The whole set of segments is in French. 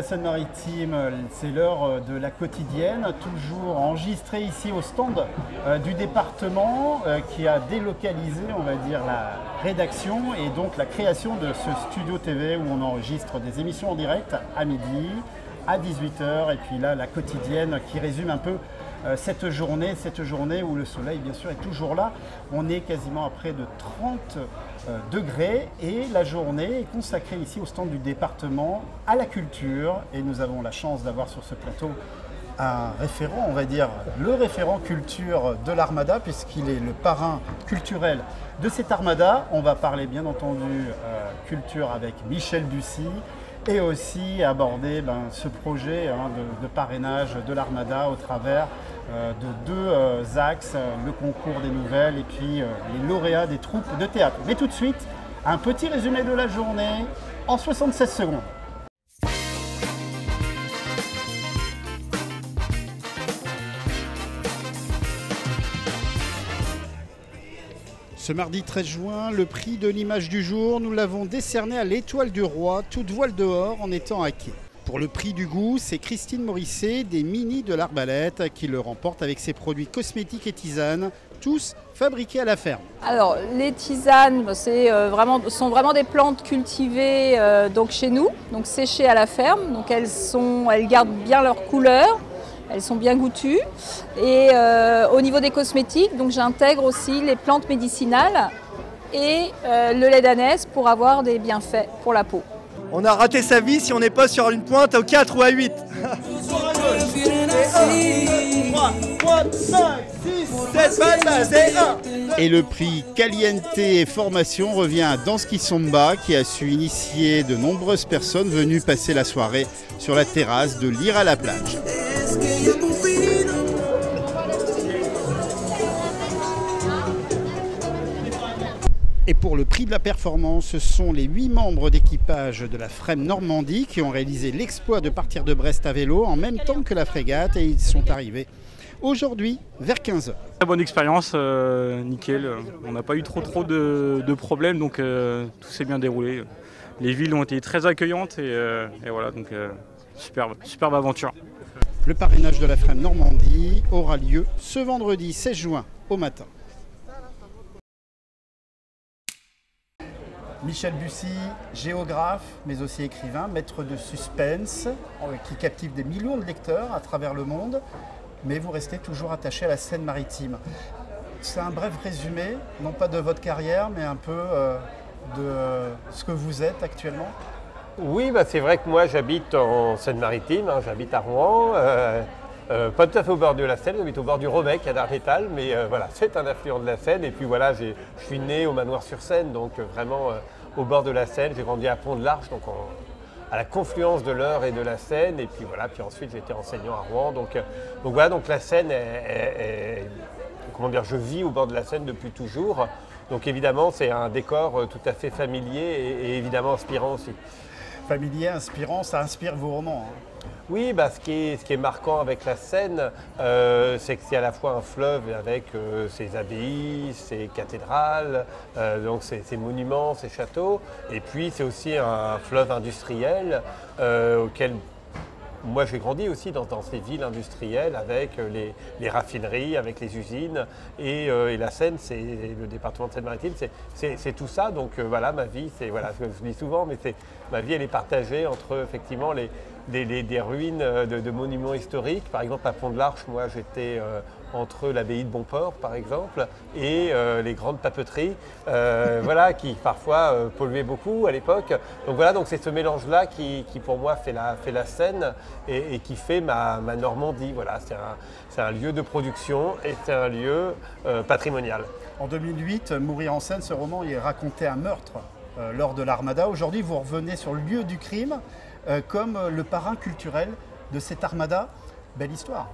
Seine-Maritime, c'est l'heure de la quotidienne, toujours enregistrée ici au stand du département qui a délocalisé, on va dire, la rédaction et donc la création de ce studio TV où on enregistre des émissions en direct à midi, à 18 h et puis là la quotidienne qui résume un peu cette journée où le soleil bien sûr est toujours là. On est quasiment à près de 30 degrés et la journée est consacrée ici au stand du département à la culture et nous avons la chance d'avoir sur ce plateau un référent, on va dire le référent culture de l'Armada puisqu'il est le parrain culturel de cette Armada. On va parler bien entendu culture avec Michel Bussy et aussi aborder ce projet de parrainage de l'Armada au travers de deux axes, le concours des nouvelles et puis les lauréats des troupes de théâtre. Mais tout de suite, un petit résumé de la journée en 76 secondes. Ce mardi 13 juin, le prix de l'image du jour, nous l'avons décerné à l'Étoile du Roi, toute voile dehors en étant à quai. Pour le prix du goût, c'est Christine Morisset des Mini de l'Arbalète qui le remporte avec ses produits cosmétiques et tisanes, tous fabriqués à la ferme. Alors les tisanes, sont vraiment des plantes cultivées donc chez nous, donc séchées à la ferme. Donc elles gardent bien leur couleur. Elles sont bien goûtues et au niveau des cosmétiques, donc j'intègre aussi les plantes médicinales et le lait d'ânesse pour avoir des bienfaits pour la peau. On a raté sa vie si on n'est pas sur une pointe au 4 ou à 8. 3, 4, 5, 6, 7, 1. Et le prix Caliente et Formation revient à Danski Somba qui a su initier de nombreuses personnes venues passer la soirée sur la terrasse de l'Ir à la plage. Et pour le prix de la performance, ce sont les 8 membres d'équipage de la Frème Normandie qui ont réalisé l'exploit de partir de Brest à vélo en même temps que la frégate et ils sont arrivés aujourd'hui vers 15 h. Très bonne expérience, nickel. On n'a pas eu trop de problèmes, donc tout s'est bien déroulé. Les villes ont été très accueillantes et voilà, donc superbe aventure. Le parrainage de la Frème Normandie aura lieu ce vendredi 16 juin au matin. Michel Bussy, géographe, mais aussi écrivain, maître de suspense, qui captive des millions de lecteurs à travers le monde, mais vous restez toujours attaché à la Seine-Maritime. C'est un bref résumé, non pas de votre carrière, mais un peu de ce que vous êtes actuellement. Oui, c'est vrai que moi j'habite en Seine-Maritime, j'habite à Rouen. Pas tout à fait au bord de la Seine, j'habite au bord du Romec à Darnétal, mais voilà, c'est un affluent de la Seine. Et puis voilà, je suis né au Manoir-sur-Seine, donc vraiment au bord de la Seine. J'ai grandi à Pont-de-l'Arche, donc à la confluence de l'Eure et de la Seine. Et puis voilà, puis ensuite j'étais enseignant à Rouen. Donc voilà, donc la Seine comment dire, je vis au bord de la Seine depuis toujours. Donc évidemment, c'est un décor tout à fait familier et évidemment inspirant aussi. Familier, inspirant, ça inspire vos romans. Oui, ce qui est marquant avec la Seine, c'est que c'est à la fois un fleuve avec ses abbayes, ses cathédrales, donc ses monuments, ses châteaux, et puis c'est aussi un fleuve industriel auquel moi j'ai grandi aussi dans ces villes industrielles avec les raffineries, avec les usines, et la Seine, c'est le département de Seine-Maritime, c'est tout ça. Donc voilà, ma vie, c'est voilà, ce que je dis souvent, mais ma vie elle est partagée entre effectivement des ruines de monuments historiques. Par exemple, à Pont-de-l'Arche, moi j'étais entre l'abbaye de Bonport, par exemple, et les grandes papeteries, voilà, qui parfois polluaient beaucoup à l'époque. Donc voilà, donc c'est ce mélange-là qui pour moi fait la Seine et qui fait ma Normandie. Voilà, c'est un lieu de production et c'est un lieu patrimonial. En 2008, Mourir en Seine, ce roman, il racontait un meurtre lors de l'Armada. Aujourd'hui, vous revenez sur le lieu du crime comme le parrain culturel de cette Armada. Belle histoire.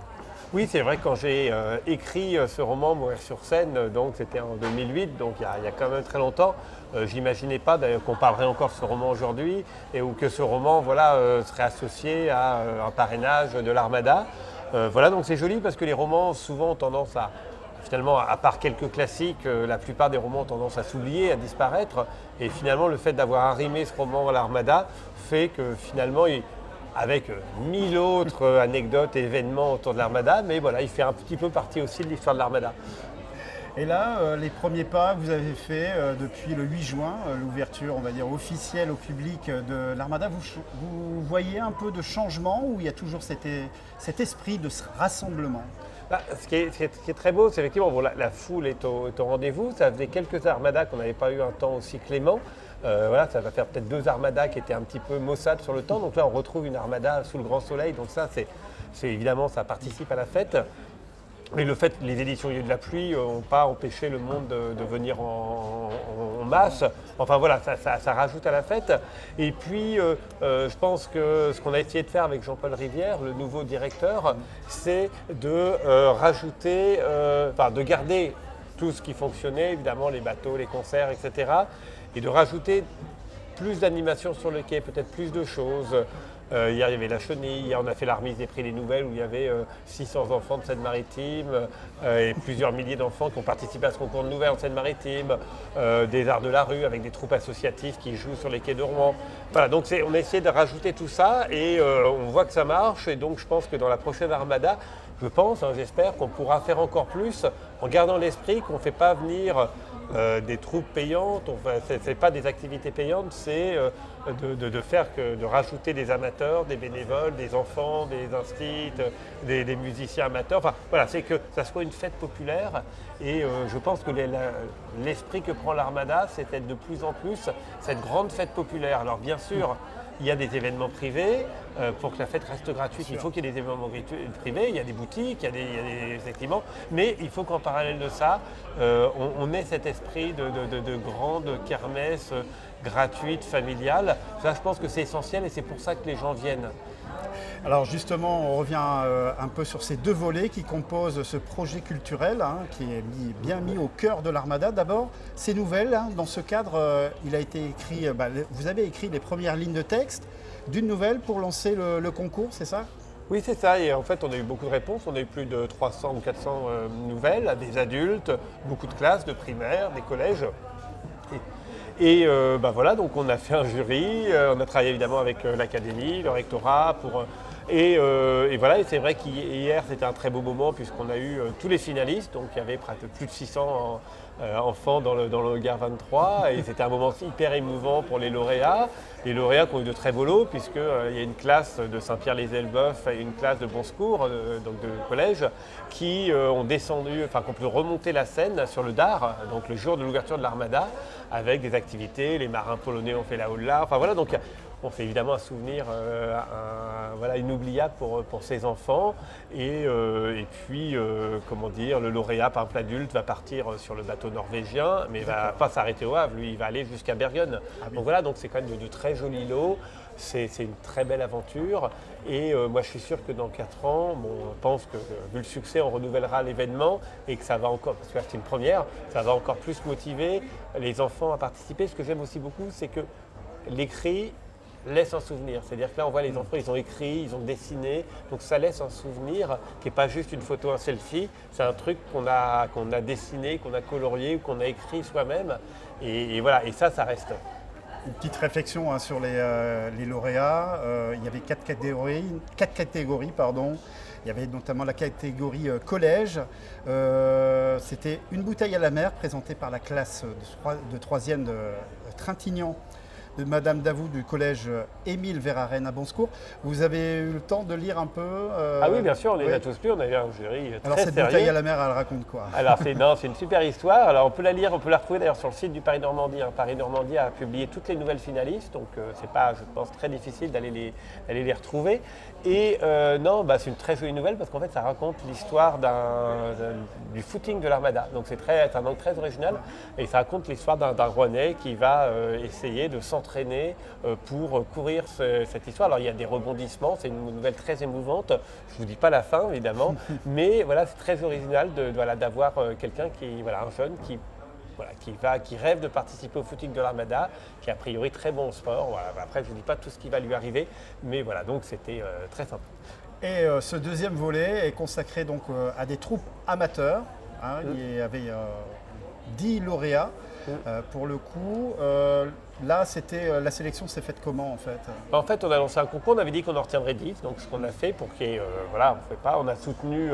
Oui, c'est vrai que quand j'ai écrit ce roman, Mourir sur Seine, donc c'était en 2008, donc il y a quand même très longtemps, j'imaginais pas qu'on parlerait encore de ce roman aujourd'hui ou que ce roman serait associé à un parrainage de l'Armada. Voilà, donc c'est joli parce que les romans souvent ont tendance à, finalement, à part quelques classiques, la plupart des romans ont tendance à s'oublier, à disparaître. Et finalement, le fait d'avoir arrimé ce roman à l'Armada fait que finalement, avec 1000 autres anecdotes et événements autour de l'Armada, mais voilà, il fait un petit peu partie aussi de l'histoire de l'Armada. Et là, les premiers pas que vous avez fait depuis le 8 juin, l'ouverture, on va dire, officielle au public de l'Armada, vous voyez un peu de changement ou il y a toujours cet esprit de rassemblement? Ce qui est très beau, c'est effectivement, bon, la foule est au rendez-vous. Ça faisait quelques armadas qu'on n'avait pas eu un temps aussi clément. Voilà, ça va faire peut-être 2 armadas qui étaient un petit peu maussades sur le temps. Donc là, on retrouve une armada sous le grand soleil. Donc ça, c'est évidemment, ça participe à la fête. Mais le fait que les éditions Lieux de la pluie n'ont pas empêché le monde de venir en masse. Enfin voilà, ça rajoute à la fête. Et puis, je pense que ce qu'on a essayé de faire avec Jean-Paul Rivière, le nouveau directeur, c'est de rajouter, de garder tout ce qui fonctionnait, évidemment les bateaux, les concerts, etc. Et de rajouter plus d'animations sur le quai, peut-être plus de choses. Hier, il y avait la chenille, hier, on a fait la remise des prix des nouvelles où il y avait 600 enfants de Seine-Maritime et plusieurs milliers d'enfants qui ont participé à ce concours de nouvelles en Seine-Maritime, des arts de la rue avec des troupes associatives qui jouent sur les quais de Rouen. Voilà, donc on a essayé de rajouter tout ça et on voit que ça marche. Et donc je pense que dans la prochaine Armada, je pense, j'espère qu'on pourra faire encore plus en gardant l'esprit qu'on ne fait pas venir des troupes payantes, ce n'est pas des activités payantes, c'est de rajouter des amateurs, des bénévoles, des enfants, des instits, des musiciens amateurs. Enfin voilà, c'est que ça soit une fête populaire et je pense que l'esprit que prend l'Armada, c'est d'être de plus en plus cette grande fête populaire. Alors bien sûr, il y a des événements privés. Pour que la fête reste gratuite, il faut qu'il y ait des événements privés, il y a des boutiques, il y a des effectivement, mais il faut qu'en parallèle de ça, on ait cet esprit de grande kermesse gratuite, familiale. Ça, je pense que c'est essentiel et c'est pour ça que les gens viennent. Alors justement, on revient un peu sur ces 2 volets qui composent ce projet culturel qui est bien mis au cœur de l'Armada. D'abord, ces nouvelles, dans ce cadre, il a été écrit, vous avez écrit les premières lignes de texte d'une nouvelle pour lancer le concours, c'est ça? Oui, c'est ça. Et en fait, on a eu beaucoup de réponses. On a eu plus de 300 ou 400 nouvelles, des adultes, beaucoup de classes, de primaires, des collèges. Et voilà, donc on a fait un jury, on a travaillé évidemment avec l'académie, le rectorat et voilà, et c'est vrai qu'hier c'était un très beau moment puisqu'on a eu tous les finalistes, donc il y avait plus de 600 enfants dans le Gare 23 et c'était un moment hyper émouvant pour les lauréats. Les lauréats qui ont eu de très beaux lots puisqu'il y a une classe de Saint-Pierre-les-Elbeuf et une classe de Bon Secours, donc de collège, qui ont descendu, enfin qui ont pu remonter la Seine sur le Dard, donc le jour de l'ouverture de l'Armada, avec des activités, les marins polonais ont fait la holla, enfin voilà, donc on fait évidemment un souvenir inoubliable pour ces enfants. Et puis, comment dire, le lauréat, par exemple l'adulte, va partir sur le bateau norvégien, mais ne va pas s'arrêter au Havre, lui il va aller jusqu'à Bergen. Donc voilà, donc c'est quand même de très jolis lots. C'est une très belle aventure et moi je suis sûr que dans 4 ans, on pense que vu le succès, on renouvellera l'événement et que ça va encore, parce que là c'est une première, ça va encore plus motiver les enfants à participer. Ce que j'aime aussi beaucoup, c'est que l'écrit laisse un souvenir. C'est-à-dire que là on voit les enfants, ils ont écrit, ils ont dessiné, donc ça laisse un souvenir qui n'est pas juste une photo, un selfie, c'est un truc qu'on a dessiné, qu'on a colorié, qu'on a écrit soi-même et voilà, et ça reste. Une petite réflexion sur les lauréats. Il y avait 4 catégories. Il y avait notamment la catégorie collège. C'était une bouteille à la mer présentée par la classe de 3e de Trintignant de Madame Davout du collège Émile Verhaeren à Bon Secours. Vous avez eu le temps de lire un peu Ah oui, bien sûr, on les a tous lus, on a eu un jury très Alors cette sérieux. bouteille à la mer, elle raconte quoi? Alors c'est une super histoire. Alors on peut la lire, on peut la retrouver d'ailleurs sur le site du Paris-Normandie. Paris-Normandie a publié toutes les nouvelles finalistes, donc c'est pas, je pense, très difficile d'aller les retrouver. Et c'est une très jolie nouvelle parce qu'en fait ça raconte l'histoire du footing de l'Armada. Donc c'est un angle très original et ça raconte l'histoire d'un Rouennais qui va essayer de s'entraîner pour courir cette histoire. Alors il y a des rebondissements, c'est une nouvelle très émouvante. Je ne vous dis pas la fin évidemment, mais voilà, c'est très original d'avoir quelqu'un un jeune qui rêve de participer au footing de l'Armada, qui est a priori très bon au sport. Voilà. Après, je ne vous dis pas tout ce qui va lui arriver, mais voilà, donc c'était très sympa. Et ce deuxième volet est consacré donc à des troupes amateurs. Il y avait 10 lauréats. Pour le coup, là, la sélection s'est faite comment en fait? En fait, on a lancé un concours, on avait dit qu'on en retiendrait 10, donc ce qu'on a fait pour qu'il y ait, voilà, on a soutenu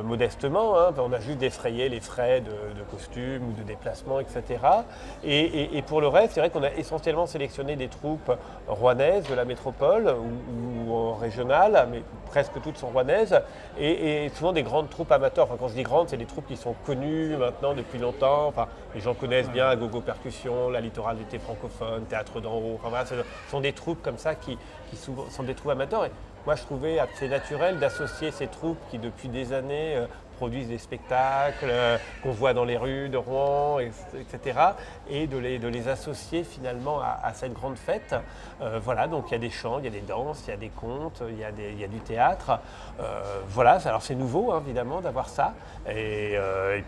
modestement, hein, on a juste défrayé les frais de costumes ou de déplacement, etc. Et pour le reste, c'est vrai qu'on a essentiellement sélectionné des troupes rouennaises de la métropole ou régionales, mais presque toutes sont rouennaises, et souvent des grandes troupes amateurs. Enfin, quand je dis grandes, c'est des troupes qui sont connues maintenant depuis longtemps. Enfin, les gens connaissent bien Agogo Percussion, la Littorale d'été francophone, Théâtre d'en haut. Enfin, voilà, ce sont des troupes comme ça qui souvent sont des troupes amateurs. Et moi, je trouvais assez naturel d'associer ces troupes qui, depuis des années, produisent des spectacles qu'on voit dans les rues de Rouen, etc. Et de les associer finalement à cette grande fête. Voilà, donc il y a des chants, il y a des danses, il y a des contes, il y a du théâtre. Voilà, alors c'est nouveau, hein, évidemment, d'avoir ça. Et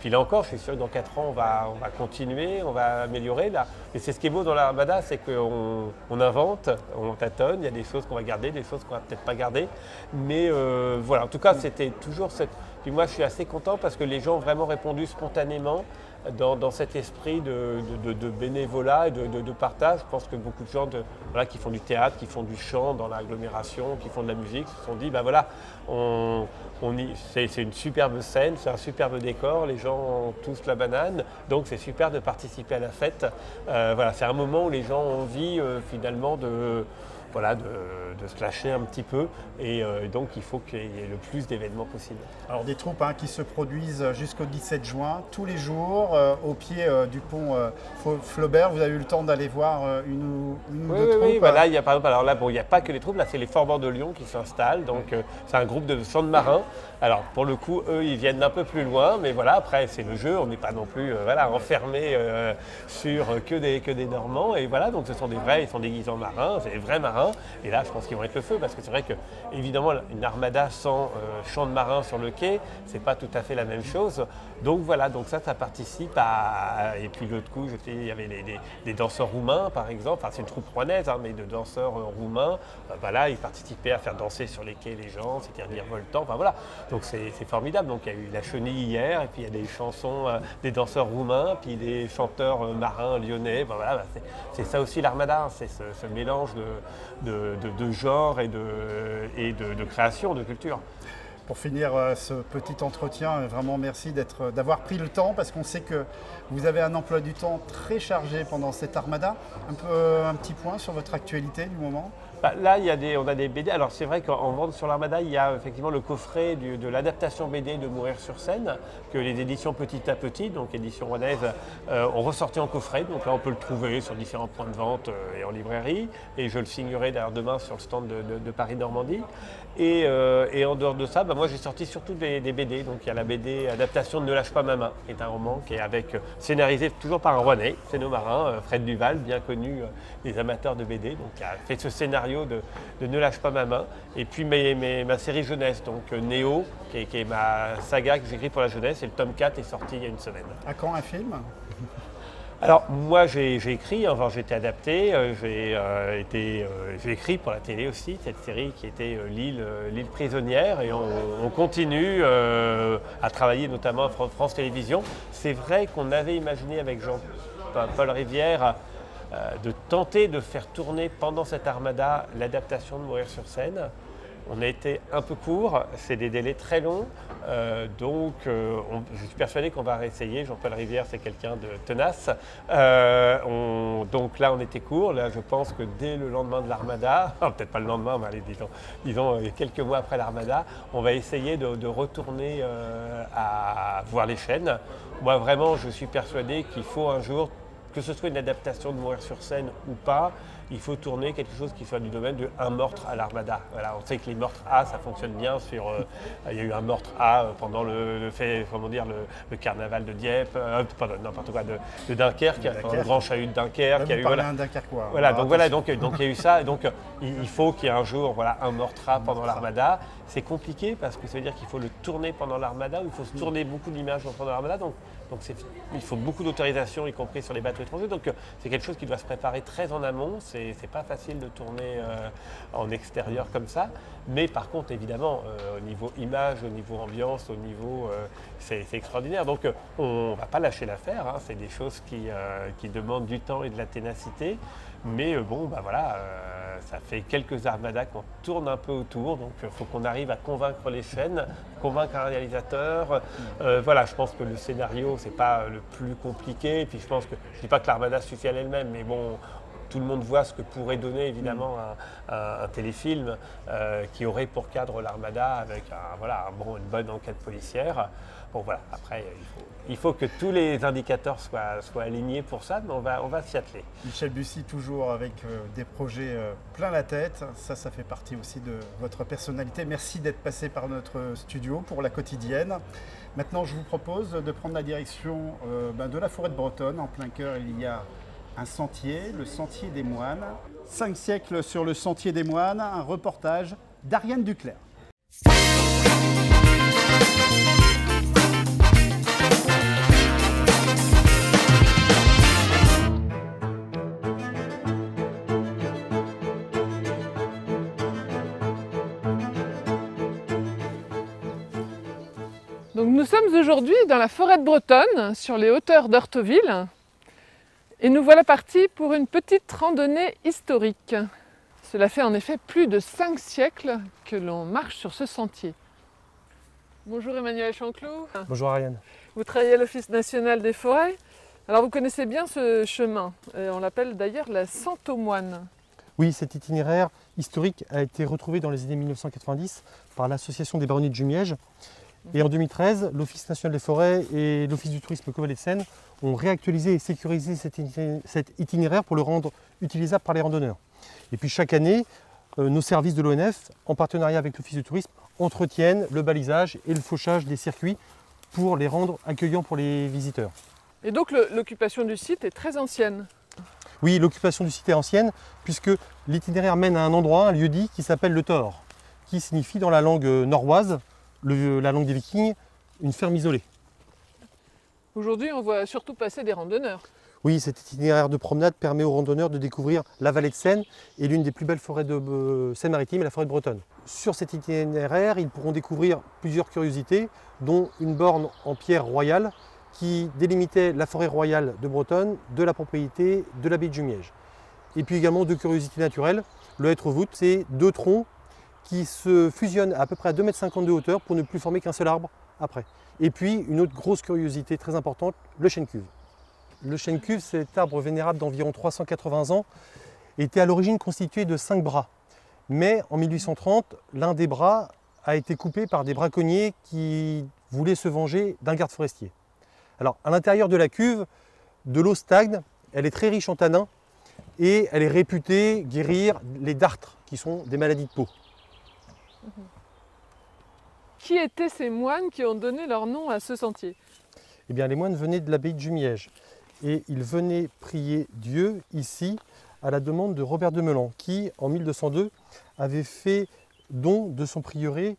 puis là encore, je suis sûr que dans 4 ans, on va continuer, on va améliorer. Là. Et c'est ce qui est beau dans l'Armada, c'est qu'on invente, on tâtonne, il y a des choses qu'on va garder, des choses qu'on va peut-être pas garder. Mais voilà, en tout cas, c'était toujours cette... Puis moi, je suis assez content parce que les gens ont vraiment répondu spontanément dans cet esprit de bénévolat et de partage. Je pense que beaucoup de gens qui font du théâtre, qui font du chant dans l'agglomération, qui font de la musique, se sont dit, ben voilà, c'est une superbe scène, c'est un superbe décor, les gens ont tous la banane, donc c'est super de participer à la fête. Voilà, c'est un moment où les gens ont envie finalement de se lâcher un petit peu et donc il faut qu'il y ait le plus d'événements possible. Alors des troupes qui se produisent jusqu'au 17 juin, tous les jours, au pied du pont Flaubert. Vous avez eu le temps d'aller voir une ou deux troupes? Oui, voilà, il y a par exemple, alors là, bon, il n'y a pas que les troupes, là c'est les Forts de Lyon qui s'installent, donc c'est un groupe de chants de marins. Alors pour le coup, eux, ils viennent d'un peu plus loin, mais voilà, après c'est le jeu, on n'est pas non plus enfermé sur que des Normands, et voilà, donc ce sont des vrais, ils sont déguisés en marins, c'est des vrais marins. Et là, je pense qu'ils vont être le feu parce que c'est vrai que, évidemment, une armada sans chant de marin sur le quai, c'est pas tout à fait la même chose. Donc voilà, donc ça participe à. Et puis l'autre coup, il y avait des danseurs roumains, par exemple. Enfin, c'est une troupe rouennaise, mais de danseurs roumains. Voilà, ils participaient à faire danser sur les quais les gens, c'était un virevoltant. Enfin voilà, donc c'est formidable. Donc il y a eu la chenille hier, et puis il y a des chansons des danseurs roumains, puis des chanteurs marins lyonnais. Ben voilà, c'est ça aussi l'armada, c'est ce mélange de genre et de création, de culture. Pour finir ce petit entretien, vraiment merci d'avoir pris le temps parce qu'on sait que vous avez un emploi du temps très chargé pendant cette armada. Un petit point sur votre actualité du moment? Là, on a des BD. Alors c'est vrai qu'en vente sur l'Armada, il y a effectivement le coffret de l'adaptation BD de Mourir sur scène, que les éditions Petit à Petit, donc édition rouennaise, ont ressorti en coffret. Donc là, on peut le trouver sur différents points de vente et en librairie. Et je le signerai d'ailleurs demain sur le stand de Paris-Normandie. Et en dehors de ça, moi j'ai sorti surtout des BD. Donc il y a la BD adaptation de Ne lâche pas ma main, qui est un roman qui est scénarisé toujours par un Rouennais, c'est nos marins, Fred Duval, bien connu des amateurs de BD, donc qui a fait ce scénario de Ne lâche pas ma main. Et puis ma série jeunesse, donc Néo, qui est ma saga que j'écris pour la jeunesse, et le tome 4 est sorti il y a une semaine. À quand un film? Alors moi j'ai écrit, enfin j'ai été adapté, j'ai écrit pour la télé aussi, cette série qui était L'île prisonnière, et on continue à travailler notamment à France Télévisions. C'est vrai qu'on avait imaginé avec Jean-Paul Rivière de tenter de faire tourner pendant cette armada l'adaptation de Mourir sur scène. On a été un peu court, c'est des délais très longs, donc je suis persuadé qu'on va réessayer. Jean-Paul Rivière, c'est quelqu'un de tenace. Donc là, on était court. Là, je pense que dès le lendemain de l'Armada, peut-être pas le lendemain, mais allez, disons quelques mois après l'Armada, on va essayer de retourner à voir les chaînes. Moi, vraiment, je suis persuadé qu'il faut un jour, que ce soit une adaptation de Mourir sur scène ou pas, il faut tourner quelque chose qui soit du domaine de un meurtre à l'Armada. Voilà, on sait que les meurtres A, ça fonctionne bien sur... il y a eu un meurtre A pendant le carnaval de Dieppe, n'importe quoi, de Dunkerque, le grand chahut de Dunkerque. Il y a eu un Dunkerquois. Voilà, donc il y a eu ça. Donc il faut qu'il y ait un jour un meurtre A pendant l'Armada. C'est compliqué parce que ça veut dire qu'il faut le tourner pendant l'Armada, ou il faut se tourner beaucoup d'images pendant l'Armada. Donc il faut beaucoup d'autorisation, y compris sur les bateaux étrangers. Donc c'est quelque chose qui doit se préparer très en amont. C'est pas facile de tourner en extérieur comme ça. Mais par contre, évidemment, au niveau image, au niveau ambiance, au niveau, c'est extraordinaire. Donc on ne va pas lâcher l'affaire. Hein. C'est des choses qui demandent du temps et de la ténacité. Mais bon, bah voilà, ça fait quelques armadas qu'on tourne un peu autour, donc il faut qu'on arrive à convaincre les chaînes, convaincre un réalisateur. Voilà, je pense que le scénario, c'est pas le plus compliqué. Et puis je pense que, je dis pas que l'armada suffit à elle-même, mais bon, tout le monde voit ce que pourrait donner évidemment un téléfilm qui aurait pour cadre l'armada avec une bonne enquête policière. Bon voilà, après il faut que tous les indicateurs soient alignés pour ça, mais on va s'y atteler. Michel Bussy, toujours avec des projets plein la tête, ça fait partie aussi de votre personnalité. Merci d'être passé par notre studio pour la quotidienne. Maintenant, je vous propose de prendre la direction de la forêt de Bretonne. En plein cœur, il y a un sentier, le sentier des moines. 5 siècles sur le sentier des moines, un reportage d'Ariane Duclerc. Donc nous sommes aujourd'hui dans la forêt de Bretonne, sur les hauteurs d'Heurteville, et nous voilà partis pour une petite randonnée historique. Cela fait en effet plus de 5 siècles que l'on marche sur ce sentier. Bonjour Emmanuel Chanclot. Bonjour Ariane. Vous travaillez à l'Office national des forêts. Alors vous connaissez bien ce chemin, on l'appelle d'ailleurs la Sente aux moines. Oui, cet itinéraire historique a été retrouvé dans les années 1990 par l'association des baronnies de Jumièges. Et en 2013, l'Office national des forêts et l'Office du tourisme Caux-Vallée de Seine ont réactualisé et sécurisé cet itinéraire pour le rendre utilisable par les randonneurs. Et puis chaque année, nos services de l'ONF, en partenariat avec l'Office du tourisme, entretiennent le balisage et le fauchage des circuits pour les rendre accueillants pour les visiteurs. Et donc l'occupation du site est très ancienne. Oui, l'occupation du site est ancienne puisque l'itinéraire mène à un endroit, un lieu-dit qui s'appelle le Thor, qui signifie dans la langue norroise, la langue des Vikings, une ferme isolée. Aujourd'hui, on voit surtout passer des randonneurs. Oui, cet itinéraire de promenade permet aux randonneurs de découvrir la vallée de Seine et l'une des plus belles forêts de Seine-Maritime, la forêt de Bretonne. Sur cet itinéraire, ils pourront découvrir plusieurs curiosités, dont une borne en pierre royale qui délimitait la forêt royale de Bretonne de la propriété de l'abbaye de Jumièges. Et puis également 2 curiosités naturelles. Le hêtre-voûte, c'est 2 troncs qui se fusionnent à peu près à 2,50 m de hauteur pour ne plus former qu'un seul arbre après. Et puis une autre grosse curiosité très importante, le chêne-cuve. Le chêne-cuve, cet arbre vénérable d'environ 380 ans, était à l'origine constitué de 5 bras. Mais en 1830, l'un des bras a été coupé par des braconniers qui voulaient se venger d'un garde forestier. Alors à l'intérieur de la cuve, de l'eau stagne, elle est très riche en tanins et elle est réputée guérir les dartres, qui sont des maladies de peau. Qui étaient ces moines qui ont donné leur nom à ce sentier? Eh bien, les moines venaient de l'abbaye de Jumièges et ils venaient prier Dieu ici à la demande de Robert de Meulan qui, en 1202, avait fait don de son prieuré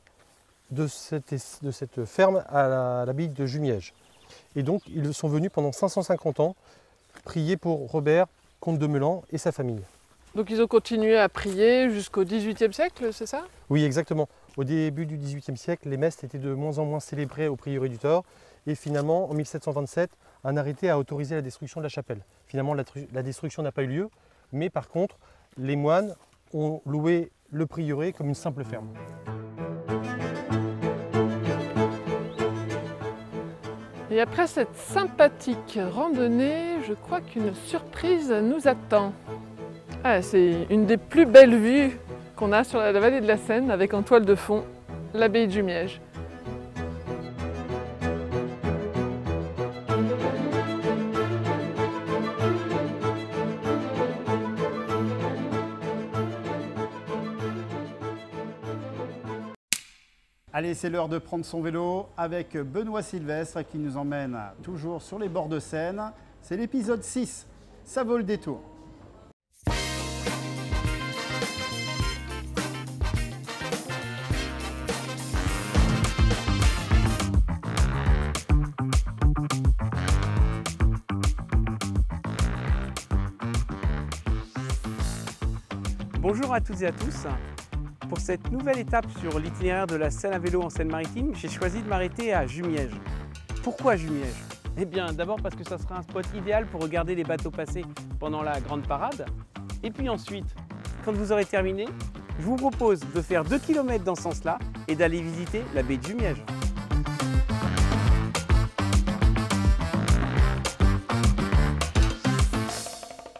de cette ferme à l'abbaye de Jumièges. Et donc, ils sont venus pendant 550 ans prier pour Robert, comte de Meulan et sa famille. Donc ils ont continué à prier jusqu'au XVIIIe siècle, c'est ça? Oui, exactement. Au début du XVIIIe siècle, les messes étaient de moins en moins célébrées au prieuré du Thor. Et finalement, en 1727, un arrêté a autorisé la destruction de la chapelle. Finalement, la destruction n'a pas eu lieu, mais par contre, les moines ont loué le prieuré comme une simple ferme. Et après cette sympathique randonnée, je crois qu'une surprise nous attend. Ah, c'est une des plus belles vues qu'on a sur la vallée de la Seine, avec en toile de fond l'abbaye de Jumièges. Allez, c'est l'heure de prendre son vélo avec Benoît Sylvestre qui nous emmène toujours sur les bords de Seine. C'est l'épisode 6, ça vaut le détour. Bonjour à toutes et à tous. Pour cette nouvelle étape sur l'itinéraire de la Seine à vélo en Seine-Maritime, j'ai choisi de m'arrêter à Jumièges. Pourquoi Jumièges? Eh bien d'abord parce que ça sera un spot idéal pour regarder les bateaux passer pendant la grande parade. Et puis ensuite, quand vous aurez terminé, je vous propose de faire 2 km dans ce sens-là et d'aller visiter la baie de Jumièges.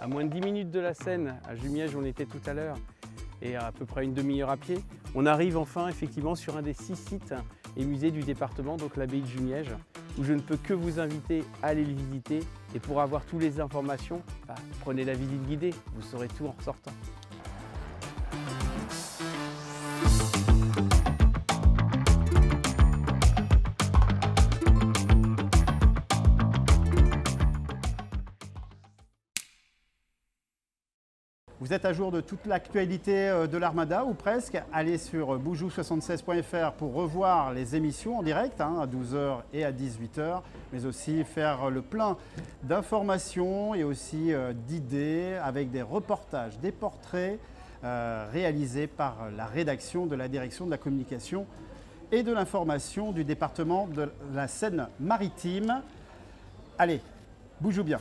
À moins de 10 minutes de la Seine, à Jumièges où on était tout à l'heure, et à peu près une demi-heure à pied, on arrive enfin effectivement sur un des 6 sites et musées du département, donc l'abbaye de Jumièges, où je ne peux que vous inviter à aller le visiter. Et pour avoir toutes les informations, prenez la visite guidée, vous saurez tout en ressortant. Vous êtes à jour de toute l'actualité de l'Armada, ou presque. Allez sur boujou76.fr pour revoir les émissions en direct à 12h et à 18h, mais aussi faire le plein d'informations et aussi d'idées avec des reportages, des portraits réalisés par la rédaction de la Direction de la communication et de l'information du département de la Seine-Maritime. Allez, bougez bien.